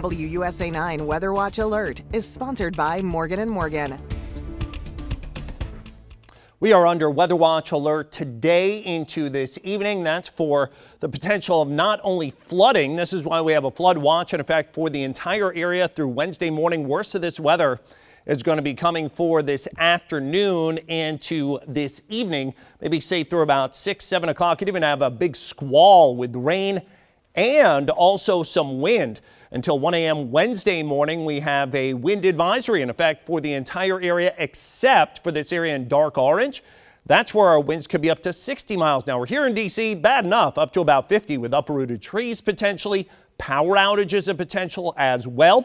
WUSA 9 Weather Watch Alert is sponsored by Morgan & Morgan. We are under weather watch alert today into this evening. That's for the potential of not only flooding. This is why we have a flood watch in effect for the entire area through Wednesday morning. Worst of this weather is going to be coming for this afternoon into this evening, maybe say through about 6-7 o'clock. You'd even have a big squall with rain and also some wind. Until 1 a.m. Wednesday morning, we have a wind advisory in effect for the entire area except for this area in dark orange. That's where our winds could be up to 60 miles an hour. Here in D.C., bad enough, up to about 50 with uprooted trees potentially. Power outages a potential as well.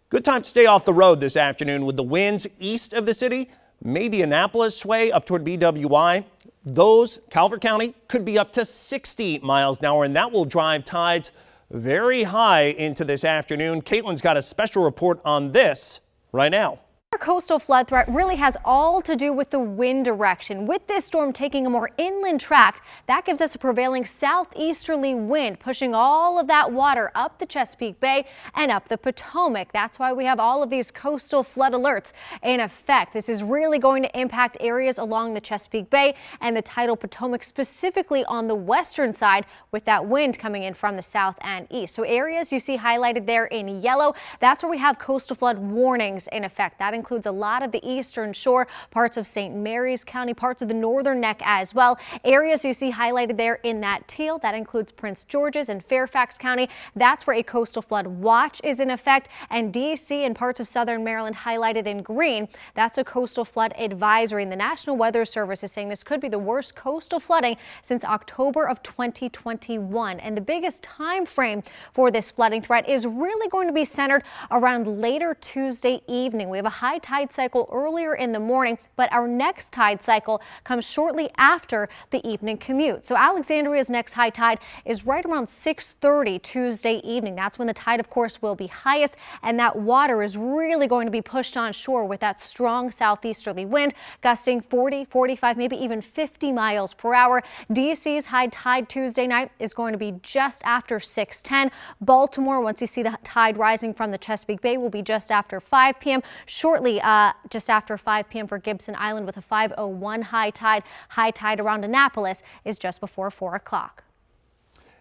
Good time to stay off the road this afternoon with the winds east of the city, maybe Annapolis way up toward BWI. Those, Calvert County, could be up to 60 miles an hour, and that will drive tides very high into this afternoon. Caitlin's got a special report on this right now. Our coastal flood threat really has all to do with the wind direction. With this storm taking a more inland track, that gives us a prevailing southeasterly wind, pushing all of that water up the Chesapeake Bay and up the Potomac. That's why we have all of these coastal flood alerts in effect. This is really going to impact areas along the Chesapeake Bay and the tidal Potomac, specifically on the western side, with that wind coming in from the south and east. So areas you see highlighted there in yellow, that's where we have coastal flood warnings in effect. That includes a lot of the eastern shore, parts of St. Mary's County, parts of the northern neck as well. Areas you see highlighted there in that teal, that includes Prince George's and Fairfax County. That's where a coastal flood watch is in effect. And D.C. and parts of southern Maryland highlighted in green, that's a coastal flood advisory. And the National Weather Service is saying this could be the worst coastal flooding since October of 2021. And the biggest time frame for this flooding threat is really going to be centered around later Tuesday evening. We have a high tide cycle earlier in the morning, but our next tide cycle comes shortly after the evening commute. So Alexandria's next high tide is right around 6:30 Tuesday evening. That's when the tide, of course, will be highest, and that water is really going to be pushed on shore with that strong southeasterly wind gusting 40, 45, maybe even 50 miles per hour. DC's high tide Tuesday night is going to be just after 6:10. Baltimore, once you see the tide rising from the Chesapeake Bay, will be just after 5 p.m. Shortly just after 5 p.m. for Gibson Island with a 5:01 high tide. High tide around Annapolis is just before 4 o'clock.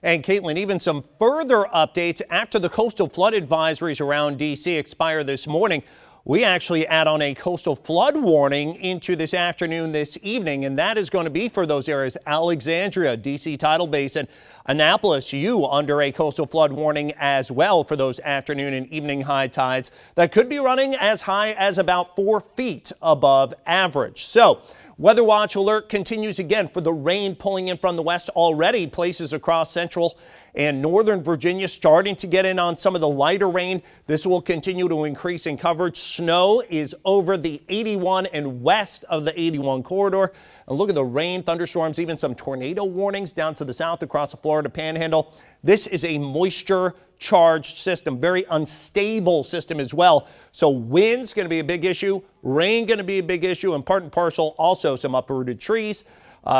And Caitlin, even some further updates after the coastal flood advisories around D.C. expire this morning. We actually add on a coastal flood warning into this afternoon, this evening, and that is going to be for those areas: Alexandria, D.C. Tidal Basin, Annapolis, under a coastal flood warning as well for those afternoon and evening high tides that could be running as high as about 4 feet above average. So weather watch alert continues again for the rain pulling in from the west. Already places across central and northern Virginia starting to get in on some of the lighter rain. This will continue to increase in coverage. Snow is over the 81 and west of the 81 corridor. And look at the rain, thunderstorms, even some tornado warnings down to the south across the Florida Panhandle. This is a moisture charged system, very unstable system as well. So wind's going to be a big issue, rain going to be a big issue, and part and parcel also some uprooted trees.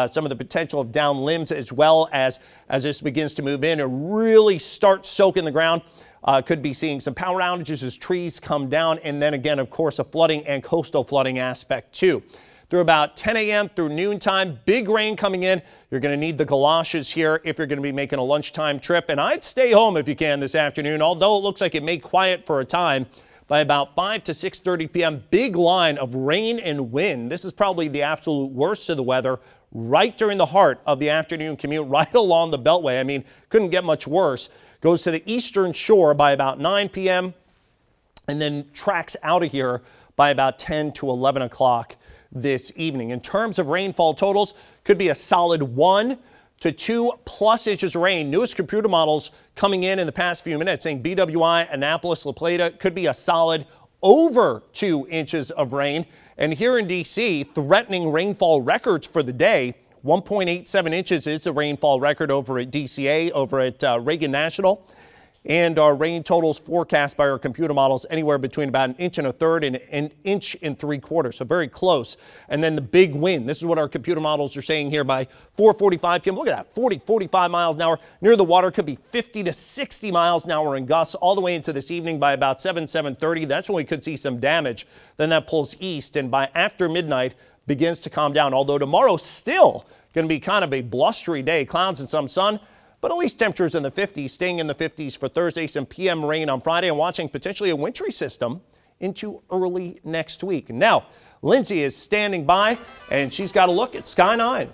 Some of the potential of down limbs as well as this begins to move in and really start soaking the ground. Could be seeing some power outages as trees come down. And then again, of course, a flooding and coastal flooding aspect too. Through about 10 a.m. through noontime, big rain coming in. You're going to need the galoshes here if you're going to be making a lunchtime trip. And I'd stay home if you can this afternoon, although it looks like it may quiet for a time. By about 5 to 6:30 p.m., big line of rain and wind. This is probably the absolute worst of the weather right during the heart of the afternoon commute, right along the Beltway. I mean, couldn't get much worse. Goes to the eastern shore by about 9 p.m. and then tracks out of here by about 10 to 11 o'clock this evening. In terms of rainfall totals, could be a solid 1 to 2+ inches of rain. Newest computer models coming in the past few minutes saying BWI, Annapolis, La Plata could be a solid over 2 inches of rain. And here in D.C., threatening rainfall records for the day. 1.87 inches is the rainfall record over at DCA, over at Reagan National. And our rain totals forecast by our computer models anywhere between about 1.33 inches and 1.75 inches, so very close. And then the big wind. This is what our computer models are saying here by 4:45 p.m. Look at that, 40, 45 miles an hour. Near the water could be 50 to 60 miles an hour in gusts all the way into this evening by about 7:30. That's when we could see some damage. Then that pulls east, and by after midnight begins to calm down. Although tomorrow's still going to be kind of a blustery day, clouds and some sun. But at least temperatures in the 50s, staying in the 50s for Thursday, some PM rain on Friday, and watching potentially a wintry system into early next week. Now, Lindsay is standing by, and she's got a look at Sky 9.